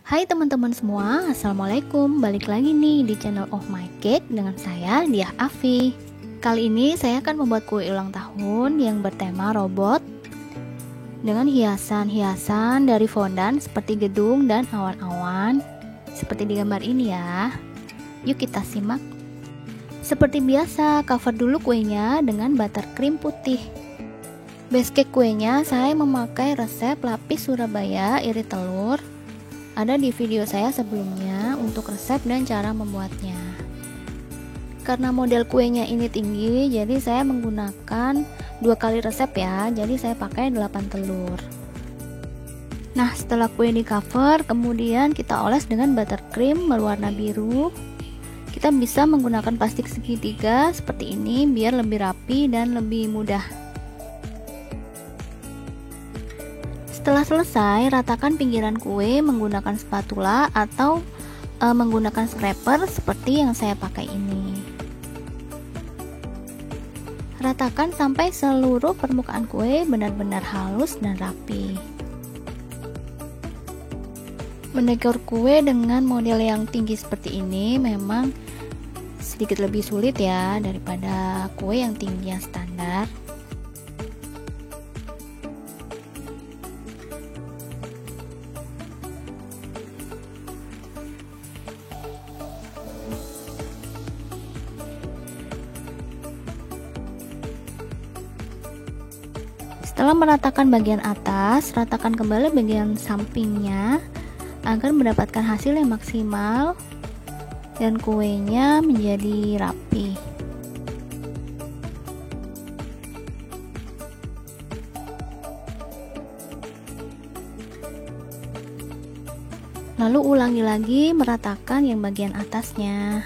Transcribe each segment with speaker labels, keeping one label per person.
Speaker 1: Hai teman-teman semua, Assalamualaikum. Balik lagi nih di channel of my cake dengan saya, Diah Afi. Kali ini saya akan membuat kue ulang tahun yang bertema robot dengan hiasan-hiasan dari fondan seperti gedung dan awan-awan seperti di gambar ini ya. Yuk kita simak. Seperti biasa, cover dulu kuenya dengan buttercream putih. Base cake kuenya saya memakai resep lapis Surabaya irit telur. Ada di video saya sebelumnya untuk resep dan cara membuatnya. Karena model kuenya ini tinggi, jadi saya menggunakan 2 kali resep ya. Jadi saya pakai 8 telur. Nah, setelah kue di cover, kemudian kita oles dengan buttercream berwarna biru. Kita bisa menggunakan plastik segitiga seperti ini biar lebih rapi dan lebih mudah. Setelah selesai, ratakan pinggiran kue menggunakan spatula atau menggunakan scraper seperti yang saya pakai ini. Ratakan sampai seluruh permukaan kue benar-benar halus dan rapi. Mendekor kue dengan model yang tinggi seperti ini memang sedikit lebih sulit ya daripada kue yang tinggi yang standar. Setelah meratakan bagian atas, ratakan kembali bagian sampingnya agar mendapatkan hasil yang maksimal dan kuenya menjadi rapi. Lalu ulangi lagi meratakan yang bagian atasnya.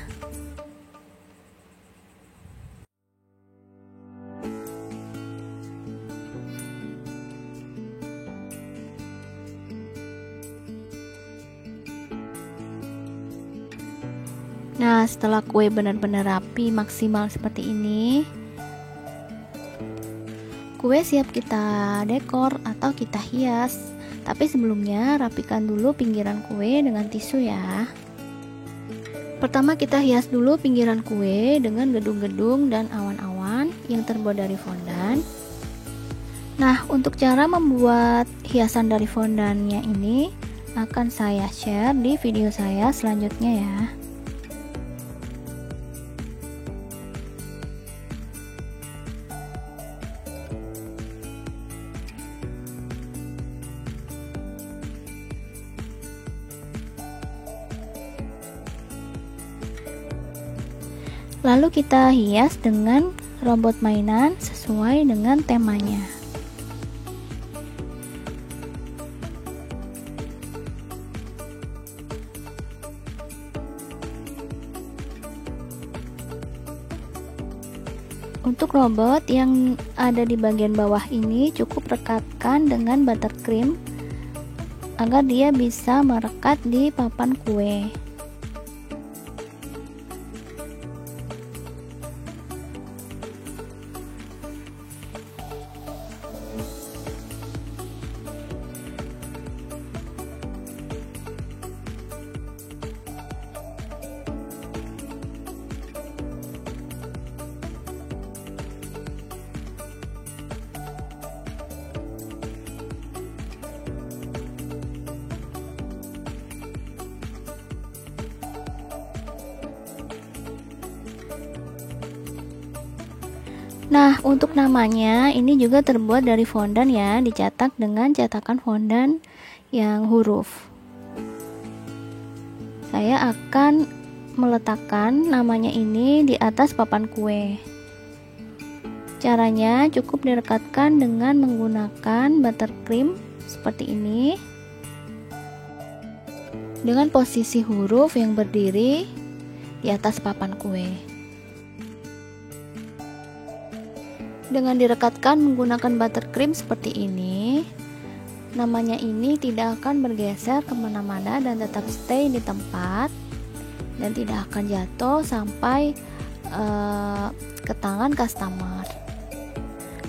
Speaker 1: Nah, setelah kue benar-benar rapi maksimal seperti ini, kue siap kita dekor atau kita hias. Tapi sebelumnya rapikan dulu pinggiran kue dengan tisu ya. Pertama kita hias dulu pinggiran kue dengan gedung-gedung dan awan-awan yang terbuat dari fondan. Nah, untuk cara membuat hiasan dari fondannya ini akan saya share di video saya selanjutnya ya. Lalu kita hias dengan robot mainan sesuai dengan temanya. Untuk robot yang ada di bagian bawah ini cukup rekatkan dengan buttercream agar dia bisa merekat di papan kue. Nah, untuk namanya ini juga terbuat dari fondan ya, dicetak dengan cetakan fondan yang huruf. Saya akan meletakkan namanya ini di atas papan kue. Caranya cukup direkatkan dengan menggunakan buttercream seperti ini. Dengan posisi huruf yang berdiri di atas papan kue. Dengan direkatkan menggunakan buttercream seperti ini, namanya ini tidak akan bergeser kemana-mana dan tetap stay di tempat dan tidak akan jatuh sampai ke tangan customer.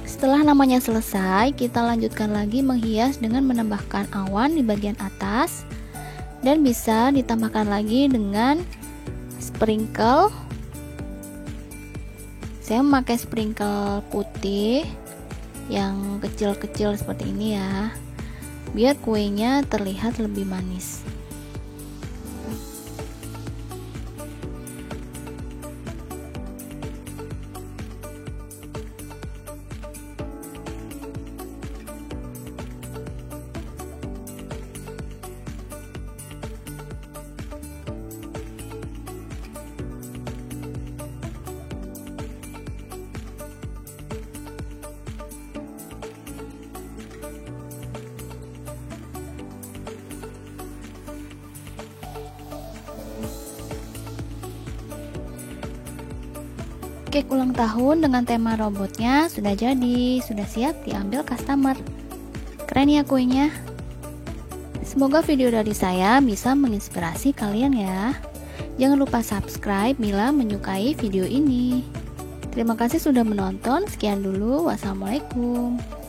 Speaker 1: Setelah namanya selesai, kita lanjutkan lagi menghias dengan menambahkan awan di bagian atas dan bisa ditambahkan lagi dengan sprinkle. Saya memakai sprinkle putih yang kecil-kecil seperti ini ya, biar kuenya terlihat lebih manis. Cake ulang tahun dengan tema robotnya sudah jadi, sudah siap diambil customer. Keren ya kuenya. Semoga video dari saya bisa menginspirasi kalian ya. Jangan lupa subscribe bila menyukai video ini. Terima kasih sudah menonton. Sekian dulu. Wassalamualaikum.